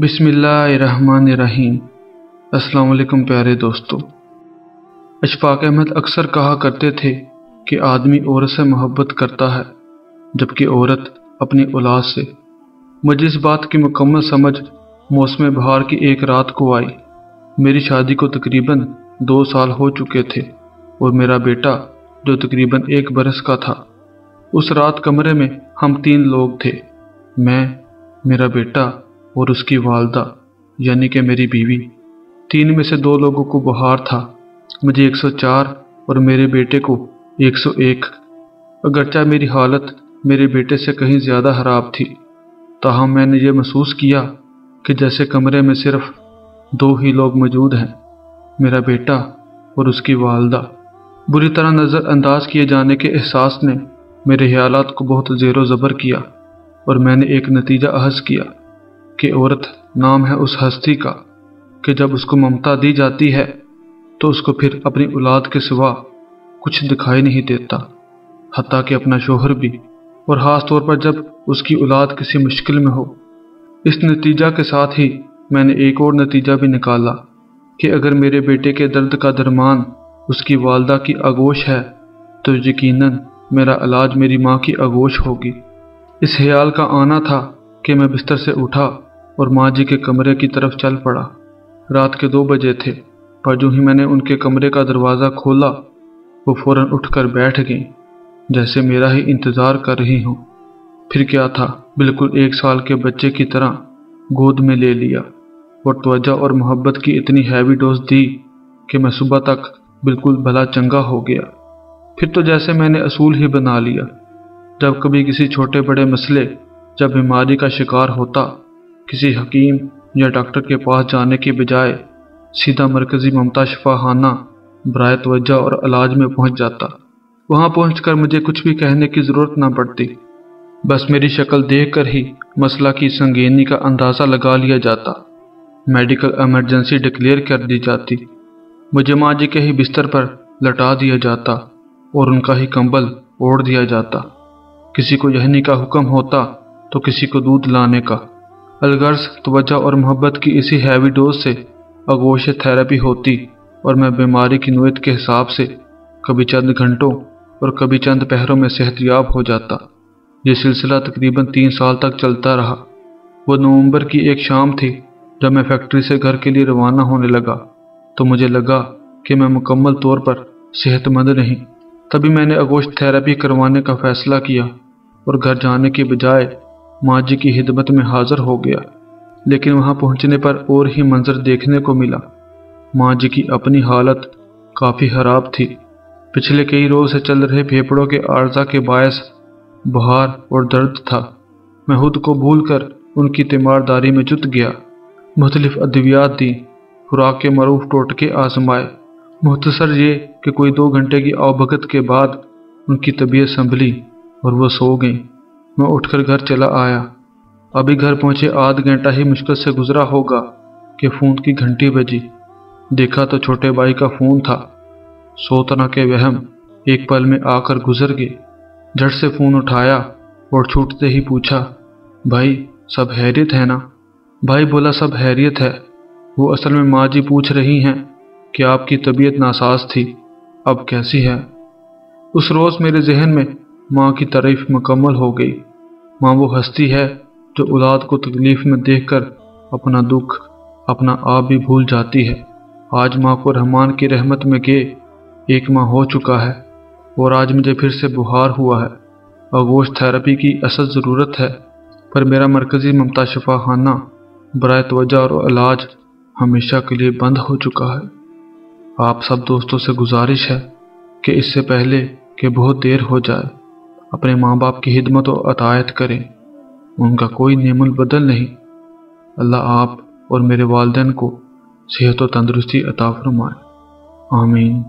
بسم اللہ الرحمن الرحیم۔ السلام علیکم پیارے دوستو۔ اشفاق احمد اکثر کہا کرتے تھے کہ آدمی عورت سے محبت کرتا ہے جبکہ عورت اپنی اولاد سے۔ مجھے اس بات کی مکمل سمجھ موسم بہار کی ایک رات کو آئی۔ میری شادی کو تقریباً 2 سال ہو چکے تھے اور میرا بیٹا جو تقریباً 1 برس کا تھا۔ اس رات کمرے میں ہم 3 لوگ تھے، میں، میرا بیٹا اور اس کی والدہ یعنی کہ میری بیوی۔ 3 میں سے 2 لوگوں کو بخار تھا، مجھے 104 اور میرے بیٹے کو 101۔ اگرچہ میری حالت میرے بیٹے سے کہیں زیادہ خراب تھی، تاہم میں نے یہ محسوس کیا کہ جیسے کمرے میں صرف 2 ہی لوگ موجود ہیں، میرا بیٹا اور اس کی والدہ۔ بری طرح نظر انداز کیے جانے کے احساس نے میرے خیالات کو بہت زیر و زبر کیا اور میں نے ایک نتیجہ اخذ کیا کہ عورت نام ہے اس ہستی کا کہ جب اس کو ممتا دی جاتی ہے تو اس کو پھر اپنی اولاد کے سوا کچھ دکھائی نہیں دیتا، حتیٰ کہ اپنا شوہر بھی، اور خاص طور پر جب اس کی اولاد کسی مشکل میں ہو۔ اس نتیجہ کے ساتھ ہی میں نے ایک اور نتیجہ بھی نکالا کہ اگر میرے بیٹے کے درد کا درمان اس کی والدہ کی آغوش ہے تو یقیناً میرا علاج میری ماں کی آغوش ہوگی۔ اس خیال کا آنا تھا کہ میں بستر سے اٹھا اور ماں جی کے کمرے کی طرف چل پڑا۔ رات کے 2 بجے تھے، پر جو ہی میں نے ان کے کمرے کا دروازہ کھولا وہ فوراً اٹھ کر بیٹھ گئیں جیسے میرا ہی انتظار کر رہی ہوں۔ پھر کیا تھا، بالکل 1 سال کے بچے کی طرح گود میں لے لیا اور توجہ اور محبت کی اتنی ہیوی ڈوز دی کہ میں صبح تک بالکل بھلا چنگا ہو گیا۔ پھر تو جیسے میں نے اصول ہی بنا لیا، جب کبھی کسی چھوٹے بڑے مسئلے یا بیماری کا شکار ہوتا، کسی حکیم یا ڈاکٹر کے پاس جانے کی بجائے سیدھا مرکزی ممتا شفا خانہ برائے توجہ اور علاج میں پہنچ جاتا۔ وہاں پہنچ کر مجھے کچھ بھی کہنے کی ضرورت نہ پڑتی، بس میری شکل دیکھ کر ہی مسئلہ کی سنگینی کا اندازہ لگا لیا جاتا، میڈیکل ایمرجنسی ڈکلیئر کر دی جاتی، مجھے ماں جی کے ہی بستر پر لٹا دیا جاتا اور ان کا ہی کمبل اوڑھ دیا جاتا۔ کسی کو یہنی کا حکم ہوتا تو کسی کو دودھ لانے کا۔ الغرض توجہ اور محبت کی اسی ہیوی ڈوز سے آغوش تھراپی ہوتی اور میں بیماری کی نوعیت کے حساب سے کبھی چند گھنٹوں اور کبھی چند پہروں میں صحت یاب ہو جاتا۔ یہ سلسلہ تقریباً 3 سال تک چلتا رہا۔ وہ نومبر کی ایک شام تھی جب میں فیکٹری سے گھر کے لیے روانہ ہونے لگا تو مجھے لگا کہ میں مکمل طور پر صحت مند نہیں۔ تبھی میں نے آغوش تھراپی کروانے کا فیصلہ کیا اور گھر جانے کی بجائے ماں جی کی خدمت میں حاضر ہو گیا۔ لیکن وہاں پہنچنے پر اور ہی منظر دیکھنے کو ملا۔ ماں جی کی اپنی حالت کافی خراب تھی۔ پچھلے کئی روز سے چل رہے پھیپھڑوں کے عارضہ کے باعث بخار اور درد تھا۔ میں خود کو بھول کر ان کی تیمارداری میں جت گیا۔ مختلف ادویات دی، خوراک کے معروف ٹوٹکے آزمائے۔ مختصر یہ کہ کوئی 2 گھنٹے کی آؤ بھگت کے بعد ان کی طبیعت سنبھلی اور وہ سو گئیں۔ میں اٹھ کر گھر چلا آیا۔ ابھی گھر پہنچے آدھ گھنٹہ ہی مشکل سے گزرا ہوگا کہ فون کی گھنٹی بجی۔ دیکھا تو چھوٹے بھائی کا فون تھا۔ 100 طرح کے وہم ایک پل میں آ کر گزر گئے۔ جھٹ سے فون اٹھایا اور چھوٹتے ہی پوچھا، بھائی سب خیریت ہے نا؟ بھائی بولا سب خیریت ہے۔ وہ اصل میں ماں جی پوچھ رہی ہیں کہ آپ کی طبیعت ناساز تھی، اب کیسی ہے؟ اس روز میرے ذہن میں ماں کی تعریف مکمل ہو گئی۔ ماں وہ ہستی ہے جو اولاد کو تکلیف میں دیکھ کر اپنا دکھ، اپنا آپ بھی بھول جاتی ہے۔ آج ماں کو رحمان کی رحمت میں گئے 1 ماہ ہو چکا ہے اور آج مجھے پھر سے بخار ہوا ہے۔ آغوش تھراپی کی اصل ضرورت ہے، پر میرا مرکزی ممتا شفا خانہ برائے توجہ اور علاج ہمیشہ کے لیے بند ہو چکا ہے۔ آپ سب دوستوں سے گزارش ہے کہ اس سے پہلے کہ بہت دیر ہو جائے اپنے ماں باپ کی خدمت و اطاعت کریں، ان کا کوئی نعم البدل نہیں۔ اللہ آپ اور میرے والدین کو صحت و تندرستی عطا فرمائے، آمین۔